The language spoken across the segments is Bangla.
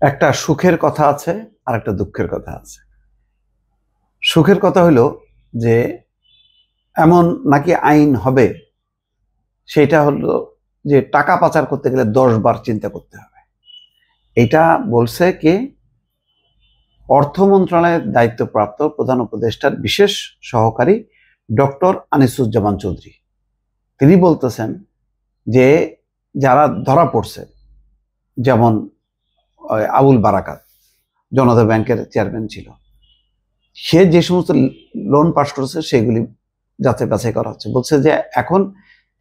একটা সুখের কথা আছে আর একটা দুঃখের কথা আছে। সুখের কথা হলো যে এমন নাকি আইন হবে, সেটা হলো যে টাকা পাচার করতে গেলে 10 বার চিন্তা করতে হবে। এটা বলছে কি, অর্থ মন্ত্রণালয়ের দায়িত্বপ্রাপ্ত প্রধান উপদেষ্টার বিশেষ সহকারী ডক্টর আনিসুজ্জামান চৌধুরী। তিনি বলতেছেন যে যারা ধরা পড়ছে, যেমন আবুল বারাকাত জনতা ব্যাংকের চেয়ারম্যান ছিল, সে যে সমস্ত লোন পাস করেছে সেগুলি যাচাই বাছাই করা হচ্ছে। বলছে যে এখন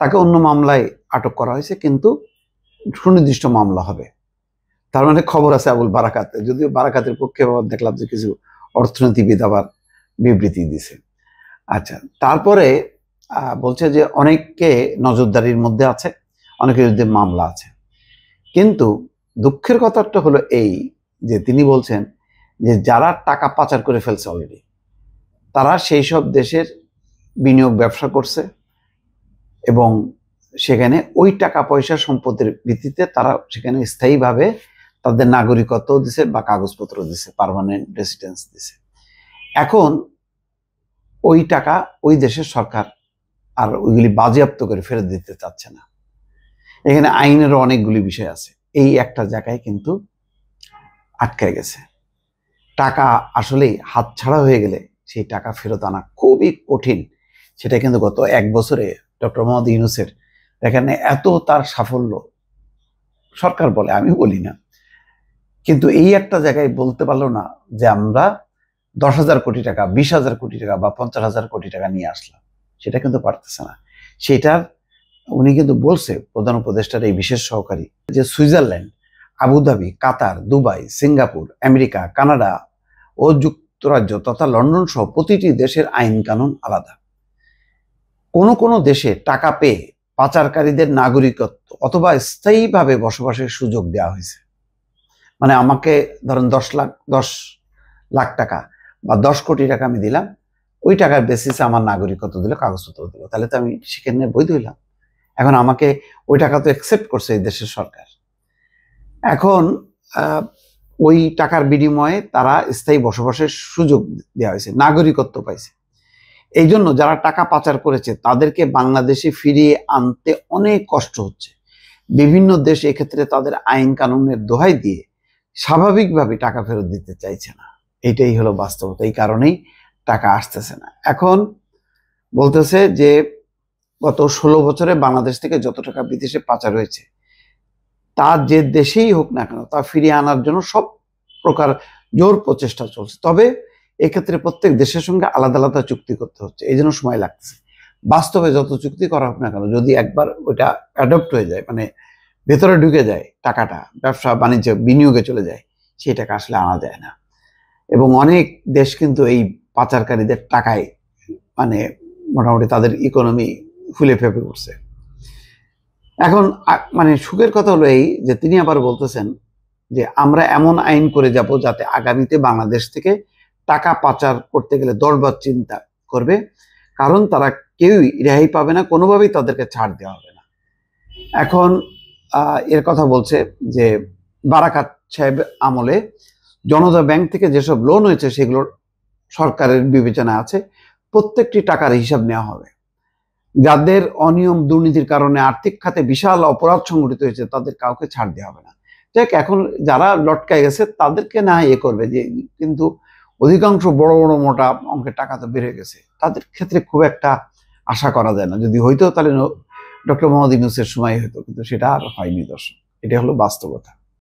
তাকে অন্য মামলায় আটক করা হয়েছে, কিন্তু সুনির্দিষ্ট মামলা হবে। তার মানে খবর আছে আবুল বারাকাতে, যদিও বারাকাতের পক্ষে দেখলাম যে কিছু অর্থনীতিবিদ আবার বিবৃতি দিছে। আচ্ছা, তারপরে বলছে যে অনেককে নজরদারির মধ্যে আছে, অনেকের বিরুদ্ধে মামলা আছে। কিন্তু দুঃখের কথাটা হলো এই যে তিনি বলছেন যে যারা টাকা পাচার করে ফেলছে অলরেডি, তারা সেই সব দেশের বিনিয়োগ ব্যবসা করছে এবং সেখানে ওই টাকা পয়সা সম্পদের ভিত্তিতে তারা সেখানে স্থায়ীভাবে তাদের নাগরিকত্ব দিছে বা কাগজপত্র দিছে, পার্মানেন্ট রেসিডেন্স দিছে। এখন ওই টাকা ওই দেশের সরকার আর ওইগুলি বাজেয়াপ্ত করে ফেরত দিতে চাচ্ছে না। এখানে আইনেরও অনেকগুলি বিষয় আছে। এই একটা জায়গায় কিন্তু আটকে গেছে। টাকা আসলেই হাতছাড়া হয়ে গেলে সেই টাকা ফেরত আনা খুবই কঠিন। সেটা কিন্তু গত 1 বছরে ডক্টর মোহাম্মদ ইউনূসের দেখেন এত তার সাফল্য, সরকার বলে, আমি বলি না, কিন্তু এই একটা জায়গায় বলতে পারলো না যে আমরা 10,000 কোটি টাকা, 20,000 কোটি টাকা বা 50,000 কোটি টাকা নিয়ে আসলাম। সেটা কিন্তু পারতেছে না। সেটার উনি কিন্তু বলছে, প্রধান উপদেষ্টার এই বিশেষ সহকারী, যে সুইজারল্যান্ড, আবুধাবি, কাতার, দুবাই, সিঙ্গাপুর, আমেরিকা, কানাডা ও যুক্তরাজ্য তথা লন্ডন সহ প্রতিটি দেশের আইন কানুন আলাদা। কোনো দেশে টাকা পেয়ে পাচারকারীদের নাগরিকত্ব অথবা স্থায়ীভাবে বসবাসের সুযোগ দেওয়া হয়েছে। মানে আমাকে ধরেন 10 লাখ টাকা বা 10 কোটি টাকা আমি দিলাম, ওই টাকার বেসিসে আমার নাগরিকত্ব দিল, কাগজপত্র দিল, তাহলে তো আমি সেখানে বৈধ হইলাম। এখন আমাকে ওই টাকা তো অ্যাকসেপ্ট করছে এই দেশের সরকার। এখন ওই টাকার বিনিময়ে তারা স্থায়ী বসবাসের সুযোগ দেওয়া হয়েছে, নাগরিকত্ব পাইছে। এই জন্য যারা টাকা পাচার করেছে তাদেরকে বাংলাদেশে ফিরিয়ে আনতে অনেক কষ্ট হচ্ছে। বিভিন্ন দেশ এক্ষেত্রে তাদের আইন কানুনের দোহাই দিয়ে স্বাভাবিকভাবে টাকা ফেরত দিতে চাইছে না। এটাই হলো বাস্তবতা। এই কারণেই টাকা আসতেছে না। এখন বলতেছে যে গত 16 বছরে বাংলাদেশ থেকে যত টাকা বিদেশে পাচার হয়েছে, তা যে দেশেই হোক না কেন, তা ফিরিয়ে আনার জন্য সব প্রকার জোর প্রচেষ্টা চলছে। তবে এক্ষেত্রে প্রত্যেক দেশের সঙ্গে আলাদা আলাদা চুক্তি করতে হচ্ছে, এই জন্য সময় লাগছে। বাস্তবে যত চুক্তি করা হোক না কেন, যদি একবার ওইটা অ্যাডপ্ট হয়ে যায়, মানে ভেতরে ঢুকে যায়, টাকাটা ব্যবসা বাণিজ্য বিনিয়োগে চলে যায়, সেই টাকা আসলে আনা যায় না। এবং অনেক দেশ কিন্তু এই পাচারকারীদের টাকায় মানে মোটামুটি তাদের ইকোনমি ফুলে ফেপে উঠছে। এখন মানে সুখের কথা হলো এই যে তিনি আবার বলতেছেন যে আমরা এমন আইন করে যাব যাতে আগামীতে বাংলাদেশ থেকে টাকা পাচার করতে গেলে 10 বার চিন্তা করবে, কারণ তারা কেউই রেহাই পাবে না, কোনোভাবেই তাদেরকে ছাড় দেওয়া হবে না। এখন এর কথা বলছে যে বারাকাত সাহেব আমলে জনতা ব্যাংক থেকে যেসব লোন হয়েছে সেগুলোর সরকারের বিবেচনা আছে, প্রত্যেকটি টাকার হিসাব নেওয়া হবে। যাদের অনিয়ম দুর্নীতির কারণে আর্থিক খাতে বিশাল অপরাধ সংঘটিত হয়েছে তাদের কাউকে ছাড় দেওয়া হবে না। দেখ, এখন যারা লটকায় গেছে তাদেরকে না করবে যে, কিন্তু অধিকাংশ বড় বড় মোটা অঙ্কের টাকা তো বেড়ে গেছে, তাদের ক্ষেত্রে খুব একটা আশা করা যায় না। যদি হইতো তাহলে ডক্টর মোহাম্মদ ইউনূসের সময় হতো, কিন্তু সেটা আর হয়নি। দর্শক, এটা হলো বাস্তবতা।